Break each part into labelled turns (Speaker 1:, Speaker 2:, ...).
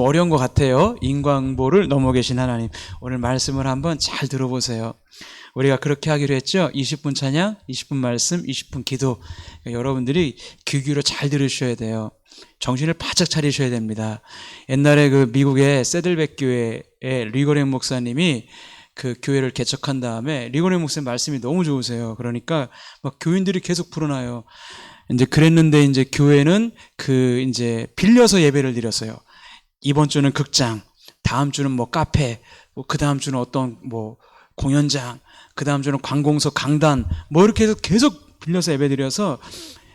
Speaker 1: 어려운 것 같아요. 인과응보를 넘어 계신 하나님, 오늘 말씀을 한번 잘 들어보세요. 우리가 그렇게 하기로 했죠. 20분 찬양, 20분 말씀, 20분 기도. 여러분들이 귀 기울여 잘 들으셔야 돼요. 정신을 바짝 차리셔야 됩니다. 옛날에 그 미국의 세들백 교회의 리거렌 목사님이 그 교회를 개척한 다음에, 리거렌 목사님 말씀이 너무 좋으세요. 그러니까 막 교인들이 계속 불어나요. 이제 그랬는데, 이제 교회는 이제 빌려서 예배를 드렸어요. 이번 주는 극장, 다음 주는 뭐 카페, 뭐 그 다음 주는 어떤 뭐 공연장, 그 다음 주는 관공서, 강단, 뭐 이렇게 해서 계속 빌려서 예배 드려서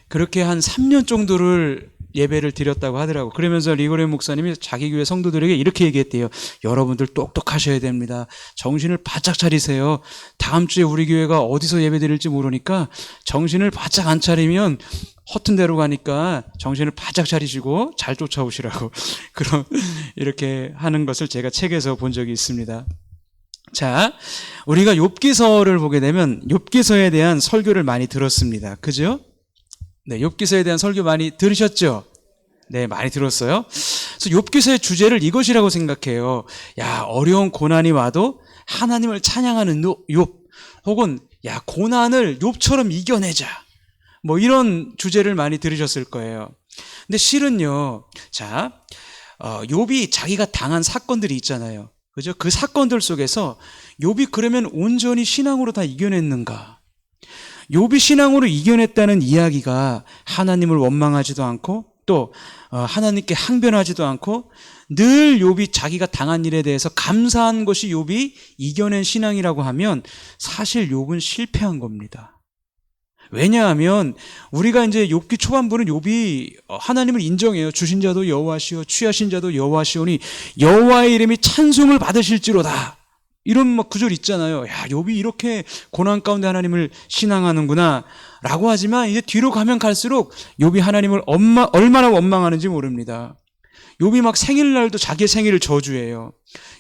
Speaker 1: 그렇게 한 3년 정도를 예배를 드렸다고 하더라고. 그러면서 리고레 목사님이 자기 교회 성도들에게 이렇게 얘기했대요. 여러분들 똑똑하셔야 됩니다. 정신을 바짝 차리세요. 다음 주에 우리 교회가 어디서 예배 드릴지 모르니까 정신을 바짝 안 차리면 허튼 데로 가니까 정신을 바짝 차리시고 잘 쫓아오시라고 그런 이렇게 하는 것을 제가 책에서 본 적이 있습니다. 자, 우리가 욥기서를 보게 되면 욥기서에 대한 설교를 많이 들었습니다. 그죠? 네, 욥기서에 대한 설교 많이 들으셨죠? 네, 많이 들었어요. 그래서 욥기서의 주제를 이것이라고 생각해요. 야, 어려운 고난이 와도 하나님을 찬양하는 욥, 혹은 야, 고난을 욥처럼 이겨내자. 뭐 이런 주제를 많이 들으셨을 거예요. 근데 실은요, 자, 욥이 자기가 당한 사건들이 있잖아요. 그죠? 그 사건들 속에서 욥이 그러면 온전히 신앙으로 다 이겨냈는가? 욥이 신앙으로 이겨냈다는 이야기가 하나님을 원망하지도 않고 또 하나님께 항변하지도 않고 늘 욥이 자기가 당한 일에 대해서 감사한 것이 욥이 이겨낸 신앙이라고 하면 사실 욥은 실패한 겁니다. 왜냐하면 우리가 이제 욥기 초반부는 욥이 하나님을 인정해요. 주신 자도 여호와시오, 취하신 자도 여호와시오니 여호와의 이름이 찬송을 받으실지로다. 이런 막 구절 있잖아요. 야, 욥이 이렇게 고난 가운데 하나님을 신앙하는구나 라고 하지만 이제 뒤로 가면 갈수록 욥이 하나님을 얼마나 원망하는지 모릅니다. 욥이 막 생일날도 자기의 생일을 저주해요.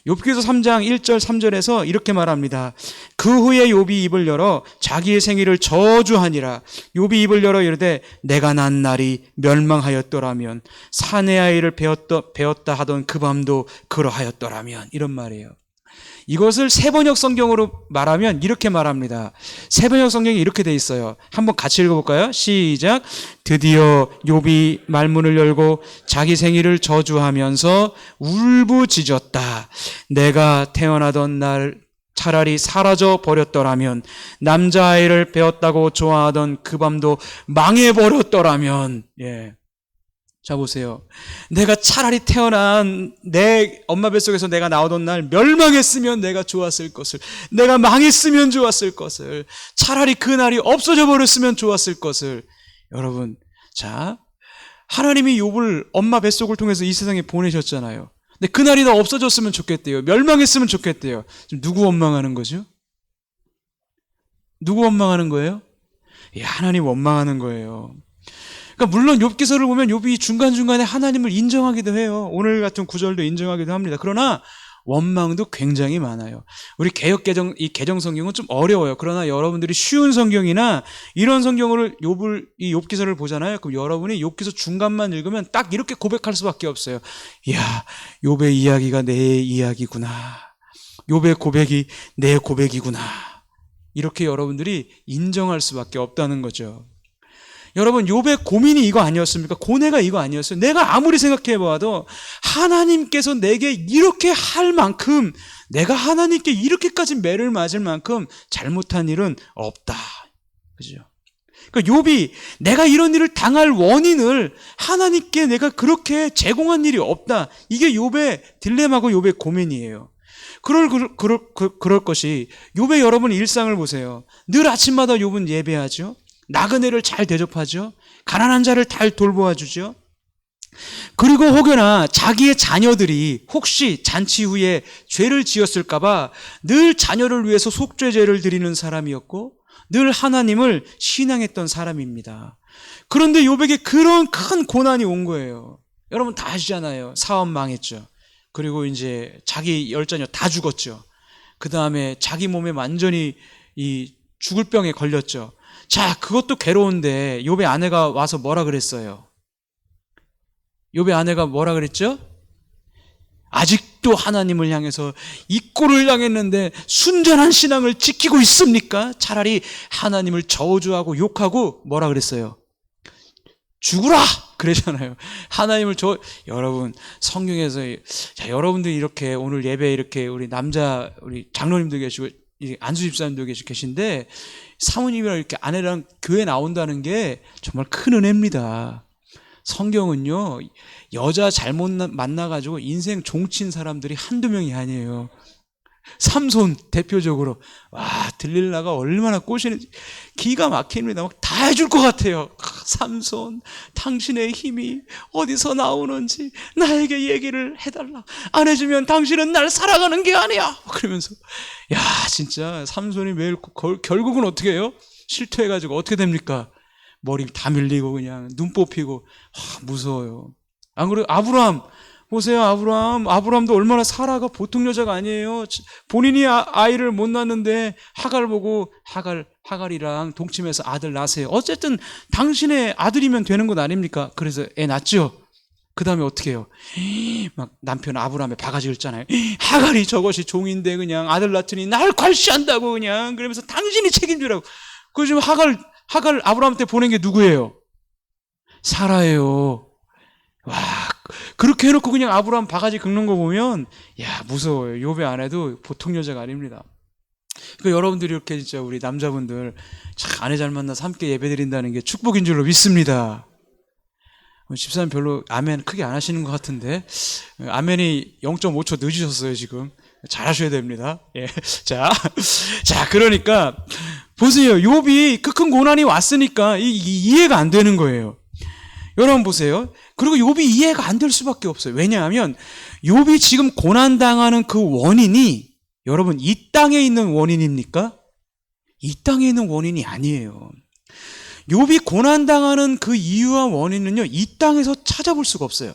Speaker 1: 욥기서 3장 1절 3절에서 이렇게 말합니다. 그 후에 욥이 입을 열어 자기의 생일을 저주하니라. 욥이 입을 열어 이르되 내가 난 날이 멸망하였더라면 사내 아이를 배웠다 하던 그 밤도 그러하였더라면, 이런 말이에요. 이것을 세번역 성경으로 말하면 이렇게 말합니다. 세번역 성경이 이렇게 돼 있어요. 한번 같이 읽어볼까요? 시작. 드디어 욥이 말문을 열고 자기 생일을 저주하면서 울부짖었다. 내가 태어나던 날 차라리 사라져 버렸더라면, 남자아이를 배웠다고 좋아하던 그 밤도 망해버렸더라면. 예. 자, 보세요. 내가 차라리 태어난 내 엄마 뱃속에서 내가 나오던 날 멸망했으면 내가 좋았을 것을, 내가 망했으면 좋았을 것을, 차라리 그 날이 없어져 버렸으면 좋았을 것을. 여러분, 자, 하나님이 욥을 엄마 뱃속을 통해서 이 세상에 보내셨잖아요. 근데 그 날이 다 없어졌으면 좋겠대요. 멸망했으면 좋겠대요. 지금 누구 원망하는 거죠? 누구 원망하는 거예요? 예, 하나님 원망하는 거예요. 그러니까 물론 욥기서를 보면 욥이 중간중간에 하나님을 인정하기도 해요. 오늘 같은 구절도 인정하기도 합니다. 그러나 원망도 굉장히 많아요. 우리 이 개정 성경은 좀 어려워요. 그러나 여러분들이 쉬운 성경이나 이런 성경을 이 욥기서를 보잖아요. 그럼 여러분이 욥기서 중간만 읽으면 딱 이렇게 고백할 수밖에 없어요. 이야, 욥의 이야기가 내 이야기구나. 욥의 고백이 내 고백이구나. 이렇게 여러분들이 인정할 수밖에 없다는 거죠. 여러분, 욥의 고민이 이거 아니었습니까? 고뇌가 이거 아니었어요? 내가 아무리 생각해봐도 하나님께서 내게 이렇게 할 만큼, 내가 하나님께 이렇게까지 매를 맞을 만큼 잘못한 일은 없다. 그죠? 그러니까 욥이 내가 이런 일을 당할 원인을 하나님께 내가 그렇게 제공한 일이 없다. 이게 욥의 딜레마고 욥의 고민이에요. 그럴 것이 욥의 여러분 일상을 보세요. 늘 아침마다 욥은 예배하죠. 나그네를 잘 대접하죠. 가난한 자를 잘 돌보아주죠. 그리고 혹여나 자기의 자녀들이 혹시 잔치 후에 죄를 지었을까봐 늘 자녀를 위해서 속죄제를 드리는 사람이었고 늘 하나님을 신앙했던 사람입니다. 그런데 욥에게 그런 큰 고난이 온 거예요. 여러분 다 아시잖아요. 사업 망했죠. 그리고 이제 자기 열자녀 다 죽었죠. 그 다음에 자기 몸에 완전히 이 죽을 병에 걸렸죠. 자, 그것도 괴로운데 욥의 아내가 와서 뭐라 그랬어요? 욥의 아내가 뭐라 그랬죠? 아직도 하나님을 향해서 이 꼴을 당했는데 순전한 신앙을 지키고 있습니까? 차라리 하나님을 저주하고 욕하고 뭐라 그랬어요? 죽으라! 그러잖아요. 하나님을 여러분, 성경에서, 자, 여러분들이 이렇게 오늘 예배 이렇게 우리 장로님도 계시고, 안수 집사님도 계신데, 사모님이랑 이렇게 아내랑 교회 나온다는 게 정말 큰 은혜입니다. 성경은요, 여자 잘못 만나가지고 인생 종친 사람들이 한두 명이 아니에요. 삼손 대표적으로, 와, 들릴라가 얼마나 꼬시는지 기가 막힙니다. 막 다 해줄 것 같아요. 삼손, 당신의 힘이 어디서 나오는지 나에게 얘기를 해달라. 안 해주면 당신은 날 사랑하는 게 아니야. 그러면서, 야, 진짜 삼손이 매일 결국은 어떻게 해요? 실토해가지고 어떻게 됩니까? 머리 다 밀리고 그냥 눈 뽑히고, 무서워요. 안 그래요? 아브라함 보세요. 아브라함도 얼마나 사라가 보통 여자가 아니에요. 본인이 아이를 못 낳는데 하갈 보고 하갈이랑 동침해서 아들 낳으세요. 어쨌든 당신의 아들이면 되는 것 아닙니까? 그래서 애 낳죠. 그 다음에 어떻게 해요? 막 남편 아브라함에 바가지 긁잖아요. 하갈이 저것이 종인데 그냥 아들 낳더니 날 괄시한다고 그냥 그러면서 당신이 책임지라고. 그 지금 하갈 아브라함한테 보낸 게 누구예요? 사라예요. 와, 그렇게 해놓고 그냥 아브라함 바가지 긁는 거 보면, 야, 무서워요. 욥의 아내도 보통 여자가 아닙니다. 그러니까 여러분들이 이렇게 진짜 우리 남자분들 참 아내 잘 만나서 함께 예배드린다는 게 축복인 줄로 믿습니다. 집사님 별로 아멘 크게 안 하시는 것 같은데, 아멘이 0.5초 늦으셨어요, 지금. 잘하셔야 됩니다. 예. 자, 그러니까, 보세요. 욥이 그 큰 고난이 왔으니까 이해가 안 되는 거예요. 여러분 보세요. 그리고 욥이 이해가 안 될 수밖에 없어요. 왜냐하면 욥이 지금 고난당하는 그 원인이 여러분 이 땅에 있는 원인입니까? 이 땅에 있는 원인이 아니에요. 욥이 고난당하는 그 이유와 원인은요, 이 땅에서 찾아볼 수가 없어요.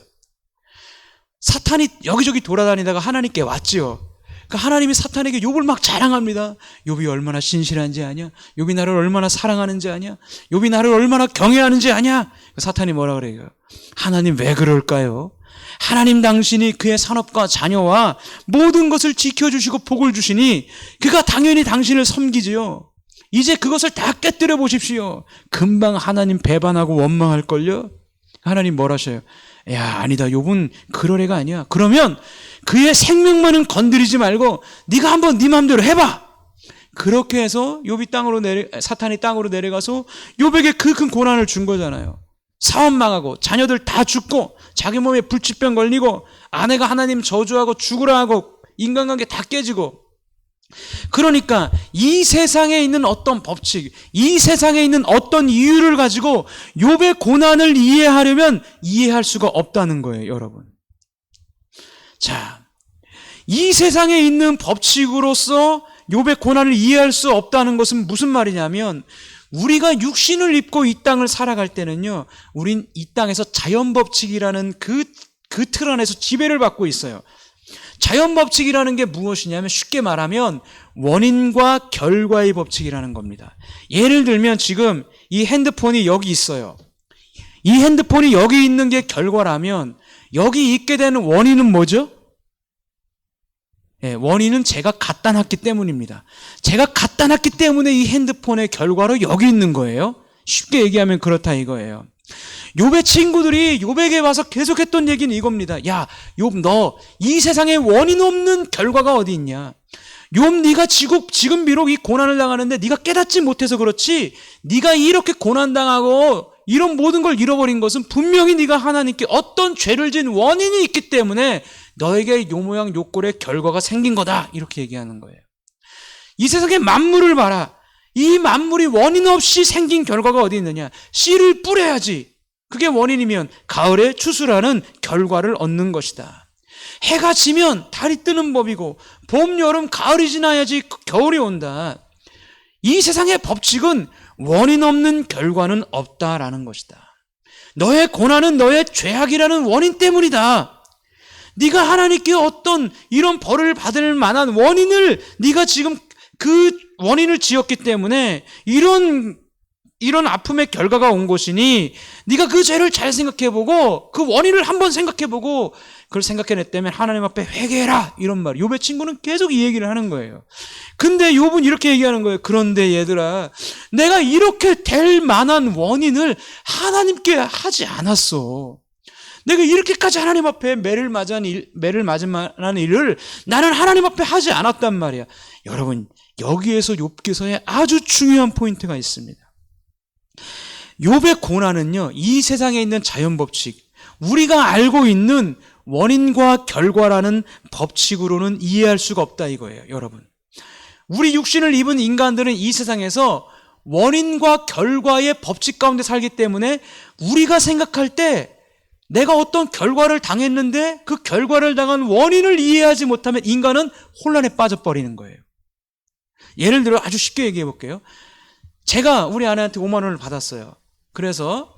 Speaker 1: 사탄이 여기저기 돌아다니다가 하나님께 왔지요. 그러니까 하나님이 사탄에게 욥을 막 자랑합니다. 욥이 얼마나 신실한지 아냐? 욥이 나를 얼마나 사랑하는지 아냐? 욥이 나를 얼마나 경외하는지 아냐? 사탄이 뭐라 그래요? 하나님 왜 그럴까요? 하나님 당신이 그의 산업과 자녀와 모든 것을 지켜주시고 복을 주시니 그가 당연히 당신을 섬기지요. 이제 그것을 다 깨뜨려 보십시오. 금방 하나님 배반하고 원망할걸요? 하나님 뭘 하셔요? 야, 아니다. 욥은 그럴 애가 아니야. 그러면 그의 생명만은 건드리지 말고 네가 한번 네 마음대로 해봐. 그렇게 해서 사탄이 땅으로 내려가서 욥에게 그 큰 고난을 준 거잖아요. 사업 망하고 자녀들 다 죽고 자기 몸에 불치병 걸리고 아내가 하나님 저주하고 죽으라 하고 인간관계 다 깨지고. 그러니까 이 세상에 있는 어떤 법칙, 이 세상에 있는 어떤 이유를 가지고 욥의 고난을 이해하려면 이해할 수가 없다는 거예요, 여러분. 자, 이 세상에 있는 법칙으로서 욥의 고난을 이해할 수 없다는 것은 무슨 말이냐면, 우리가 육신을 입고 이 땅을 살아갈 때는요, 우린 이 땅에서 자연법칙이라는 그 틀 안에서 지배를 받고 있어요. 자연법칙이라는 게 무엇이냐면 쉽게 말하면 원인과 결과의 법칙이라는 겁니다. 예를 들면 지금 이 핸드폰이 여기 있어요. 이 핸드폰이 여기 있는 게 결과라면 여기 있게 되는 원인은 뭐죠? 예, 원인은 제가 갖다 놨기 때문입니다. 제가 갖다 놨기 때문에 이 핸드폰의 결과로 여기 있는 거예요. 쉽게 얘기하면 그렇다 이거예요. 욥의 친구들이 욥에게 와서 계속했던 얘기는 이겁니다. 야, 욥 너 이 세상에 원인 없는 결과가 어디 있냐? 욥 네가 지금 비록 이 고난을 당하는데 네가 깨닫지 못해서 그렇지, 네가 이렇게 고난당하고 이런 모든 걸 잃어버린 것은 분명히 네가 하나님께 어떤 죄를 지은 원인이 있기 때문에 너에게 요 모양 요 꼴의 결과가 생긴 거다, 이렇게 얘기하는 거예요. 이 세상의 만물을 봐라. 이 만물이 원인 없이 생긴 결과가 어디 있느냐? 씨를 뿌려야지. 그게 원인이면 가을에 추수라는 결과를 얻는 것이다. 해가 지면 달이 뜨는 법이고 봄, 여름, 가을이 지나야지 겨울이 온다. 이 세상의 법칙은 원인 없는 결과는 없다라는 것이다. 너의 고난은 너의 죄악이라는 원인 때문이다. 네가 하나님께 어떤 이런 벌을 받을 만한 원인을 네가 지금 그 원인을 지었기 때문에 이런 이런 아픔의 결과가 온 것이니 네가 그 죄를 잘 생각해보고 그 원인을 한번 생각해보고 그걸 생각해냈다면 하나님 앞에 회개해라, 이런 말. 욥의 친구는 계속 이 얘기를 하는 거예요. 근데 욥은 이렇게 얘기하는 거예요. 그런데 얘들아, 내가 이렇게 될 만한 원인을 하나님께 하지 않았어. 내가 이렇게까지 하나님 앞에 매를 맞은 만한 일을 나는 하나님 앞에 하지 않았단 말이야. 여러분, 여기에서 욥기서에 아주 중요한 포인트가 있습니다. 욥의 고난은요, 이 세상에 있는 자연 법칙, 우리가 알고 있는 원인과 결과라는 법칙으로는 이해할 수가 없다 이거예요, 여러분. 우리 육신을 입은 인간들은 이 세상에서 원인과 결과의 법칙 가운데 살기 때문에 우리가 생각할 때 내가 어떤 결과를 당했는데 그 결과를 당한 원인을 이해하지 못하면 인간은 혼란에 빠져버리는 거예요. 예를 들어 아주 쉽게 얘기해 볼게요. 제가 우리 아내한테 5만 원을 받았어요. 그래서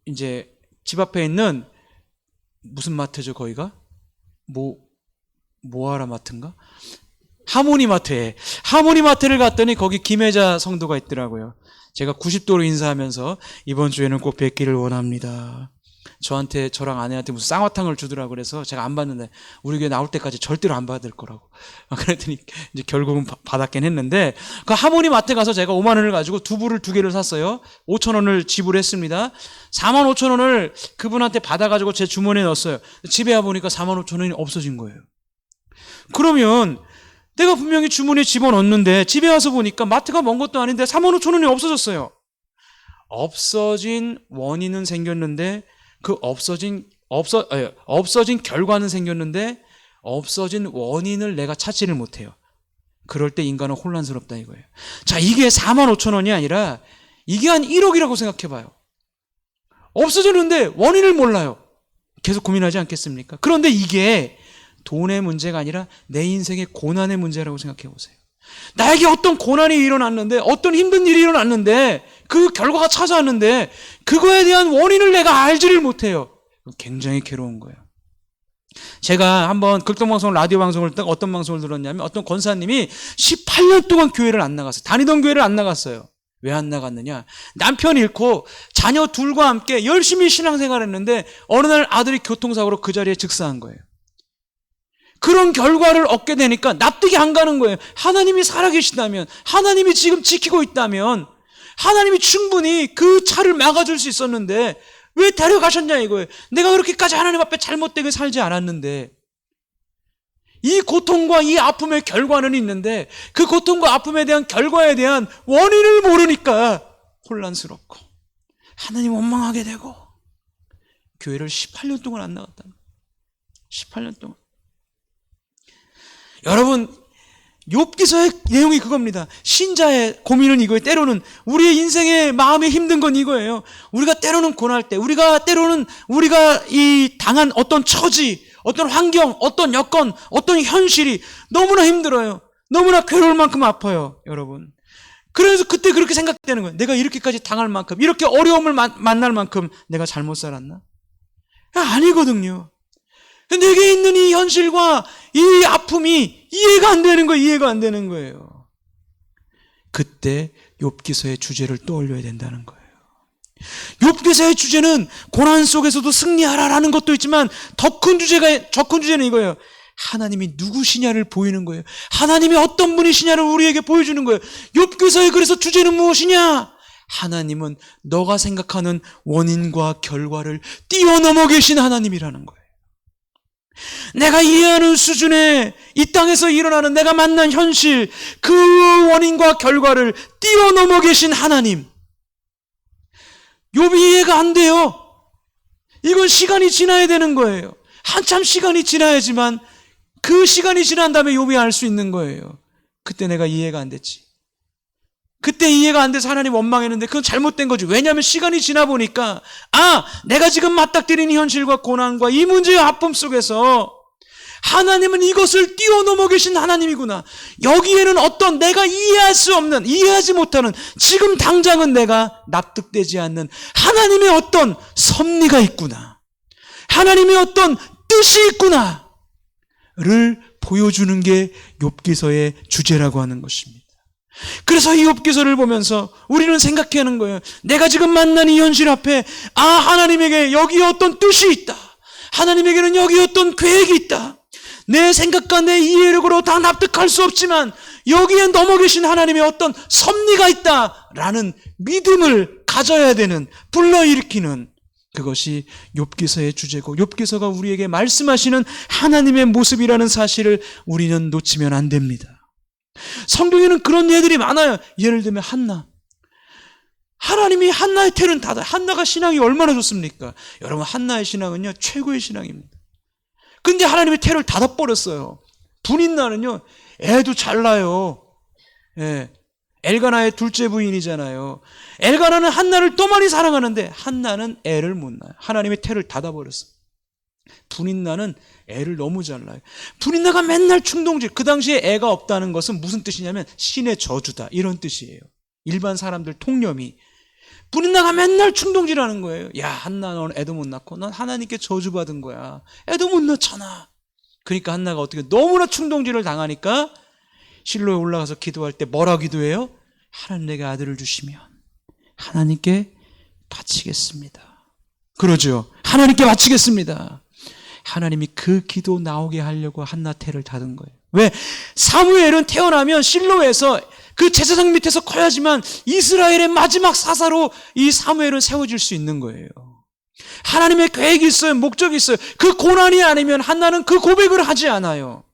Speaker 1: 이제 집 앞에 있는 무슨 마트죠, 거기가? 모아라 마트인가? 하모니마트를 갔더니 거기 김혜자 성도가 있더라고요. 제가 90도로 인사하면서 이번 주에는 꼭 뵙기를 원합니다. 저랑 아내한테 무슨 쌍화탕을 주더라고. 그래서 제가 안 받는데 우리 교회 나올 때까지 절대로 안 받을 거라고. 그랬더니 이제 결국은 받았긴 했는데, 그 하모니마트 가서 제가 5만 원을 가지고 두부를 2개를 샀어요. 5천 원을 지불했습니다. 4만 5천 원을 그분한테 받아가지고 제 주머니에 넣었어요. 집에 와보니까 4만 5천 원이 없어진 거예요. 그러면 내가 분명히 주머니에 집어넣었는데 집에 와서 보니까 마트가 먼 것도 아닌데 4만 5천 원이 없어졌어요. 없어진 원인은 생겼는데 그 없어진 결과는 생겼는데 없어진 원인을 내가 찾지를 못해요. 그럴 때 인간은 혼란스럽다 이거예요. 자, 이게 4만 5천 원이 아니라 이게 한 1억이라고 생각해봐요. 없어졌는데 원인을 몰라요. 계속 고민하지 않겠습니까? 그런데 이게 돈의 문제가 아니라 내 인생의 고난의 문제라고 생각해보세요. 나에게 어떤 고난이 일어났는데, 어떤 힘든 일이 일어났는데, 그 결과가 찾아왔는데 그거에 대한 원인을 내가 알지를 못해요. 굉장히 괴로운 거예요. 제가 한번 극동방송 라디오 방송을 딱 어떤 방송을 들었냐면 어떤 권사님이 18년 동안 교회를 안 나갔어요. 다니던 교회를 안 나갔어요. 왜 안 나갔느냐? 남편 잃고 자녀 둘과 함께 열심히 신앙생활을 했는데 어느 날 아들이 교통사고로 그 자리에 즉사한 거예요. 그런 결과를 얻게 되니까 납득이 안 가는 거예요. 하나님이 살아계시다면, 하나님이 지금 지키고 있다면, 하나님이 충분히 그 차를 막아줄 수 있었는데 왜 데려가셨냐 이거예요. 내가 그렇게까지 하나님 앞에 잘못되게 살지 않았는데. 이 고통과 이 아픔의 결과는 있는데 그 고통과 아픔에 대한 결과에 대한 원인을 모르니까 혼란스럽고 하나님 원망하게 되고 교회를 18년 동안 안 나갔다는 거예요. 18년 동안. 여러분, 욥기서의 내용이 그겁니다. 신자의 고민은 이거예요. 때로는 우리의 인생의 마음에 힘든 건 이거예요. 우리가 때로는 고날 때, 때로는 우리가 이 당한 어떤 처지, 어떤 환경, 어떤 여건, 어떤 현실이 너무나 힘들어요. 너무나 괴로울 만큼 아파요, 여러분. 그래서 그때 그렇게 생각되는 거예요. 내가 이렇게까지 당할 만큼, 이렇게 어려움을 만날 만큼 내가 잘못 살았나? 아니거든요. 내게 있는 이 현실과 이 아픔이 이해가 안 되는 거예요. 이해가 안 되는 거예요. 그때 욥기서의 주제를 떠올려야 된다는 거예요. 욥기서의 주제는 고난 속에서도 승리하라라는 것도 있지만 더 큰 주제는 이거예요. 하나님이 누구시냐를 보이는 거예요. 하나님이 어떤 분이시냐를 우리에게 보여주는 거예요. 욥기서의 그래서 주제는 무엇이냐? 하나님은 너가 생각하는 원인과 결과를 뛰어넘어 계신 하나님이라는 거예요. 내가 이해하는 수준의 이 땅에서 일어나는 내가 만난 현실, 그 원인과 결과를 뛰어넘어 계신 하나님. 욥이 이해가 안 돼요. 이건 시간이 지나야 되는 거예요. 한참 시간이 지나야지만 그 시간이 지난 다음에 욥이 알 수 있는 거예요. 그때 내가 이해가 안 됐지. 그때 이해가 안 돼서 하나님 원망했는데 그건 잘못된 거지. 왜냐하면 시간이 지나 보니까 내가 지금 맞닥뜨리는 현실과 고난과 이 문제의 아픔 속에서 하나님은 이것을 뛰어넘어 계신 하나님이구나. 여기에는 어떤 내가 이해할 수 없는, 이해하지 못하는, 지금 당장은 내가 납득되지 않는 하나님의 어떤 섭리가 있구나. 하나님의 어떤 뜻이 있구나를 보여주는 게 욥기서의 주제라고 하는 것입니다. 그래서 이 욥기서를 보면서 우리는 생각하는 거예요. 내가 지금 만난 이 현실 앞에 하나님에게 여기 어떤 뜻이 있다. 하나님에게는 여기 어떤 계획이 있다. 내 생각과 내 이해력으로 다 납득할 수 없지만 여기에 넘어 계신 하나님의 어떤 섭리가 있다라는 믿음을 가져야 되는, 불러일으키는, 그것이 욥기서의 주제고 욥기서가 우리에게 말씀하시는 하나님의 모습이라는 사실을 우리는 놓치면 안 됩니다. 성경에는 그런 예들이 많아요. 예를 들면 한나. 하나님이 한나의 태를 닫아. 한나가 신앙이 얼마나 좋습니까? 여러분, 한나의 신앙은요 최고의 신앙입니다. 근데 하나님의 태를 닫아버렸어요. 분인나는요 애도 잘 낳아요. 예. 엘가나의 둘째 부인이잖아요. 엘가나는 한나를 또 많이 사랑하는데 한나는 애를 못 낳아요. 하나님의 태를 닫아버렸어요. 분인나는 애를 너무 잘 낳아요. 분인나가 맨날 충동질. 그 당시에 애가 없다는 것은 무슨 뜻이냐면 신의 저주다, 이런 뜻이에요. 일반 사람들 통념이. 분인나가 맨날 충동질하는 거예요. 야, 한나, 넌 애도 못 낳고 넌 하나님께 저주받은 거야. 애도 못 낳잖아. 그러니까 한나가 어떻게 너무나 충동질을 당하니까 실로에 올라가서 기도할 때 뭐라 기도해요? 하나님, 내게 아들을 주시면 하나님께 바치겠습니다. 그러죠. 하나님께 바치겠습니다. 하나님이 그 기도 나오게 하려고 한나 태를 닫은 거예요. 왜? 사무엘은 태어나면 실로에서 그 제사장 밑에서 커야지만 이스라엘의 마지막 사사로 이 사무엘은 세워질 수 있는 거예요. 하나님의 계획이 있어요. 목적이 있어요. 그 고난이 아니면 한나는 그 고백을 하지 않아요.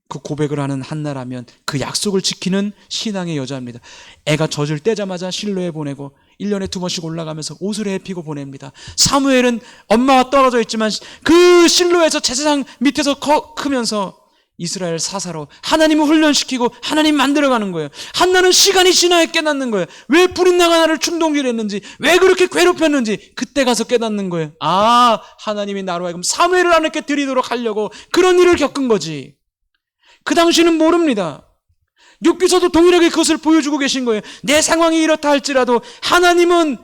Speaker 1: 그 고백을 하는 한나라면 그 약속을 지키는 신앙의 여자입니다. 애가 젖을 떼자마자 실로에 보내고 1년에 2번씩 올라가면서 옷을 해피고 보냅니다. 사무엘은 엄마와 떨어져 있지만 그 실로에서 제사장 밑에서 크면서 이스라엘 사사로 하나님을 훈련시키고 하나님 만들어가는 거예요. 한나는 시간이 지나야 깨닫는 거예요. 왜 불인나가 나를 충동질했는지, 왜 그렇게 괴롭혔는지 그때 가서 깨닫는 거예요. 하나님이 나로 하여금 사무엘을 하나님께 드리도록 하려고 그런 일을 겪은 거지. 그 당시는 모릅니다. 욥기서도 동일하게 그것을 보여주고 계신 거예요. 내 상황이 이렇다 할지라도 하나님은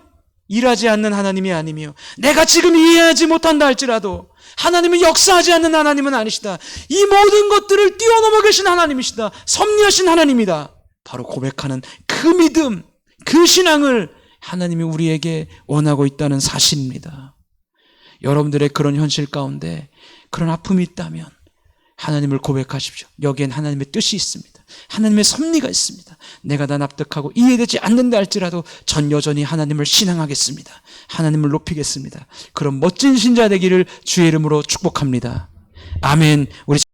Speaker 1: 일하지 않는 하나님이 아니며, 내가 지금 이해하지 못한다 할지라도 하나님은 역사하지 않는 하나님은 아니시다. 이 모든 것들을 뛰어넘어 계신 하나님이시다. 섭리하신 하나님이다. 바로 고백하는 그 믿음, 그 신앙을 하나님이 우리에게 원하고 있다는 사실입니다. 여러분들의 그런 현실 가운데 그런 아픔이 있다면 하나님을 고백하십시오. 여기엔 하나님의 뜻이 있습니다. 하나님의 섭리가 있습니다. 내가 다 납득하고 이해되지 않는다 할지라도 전 여전히 하나님을 신앙하겠습니다. 하나님을 높이겠습니다. 그런 멋진 신자 되기를 주의 이름으로 축복합니다. 아멘. 우리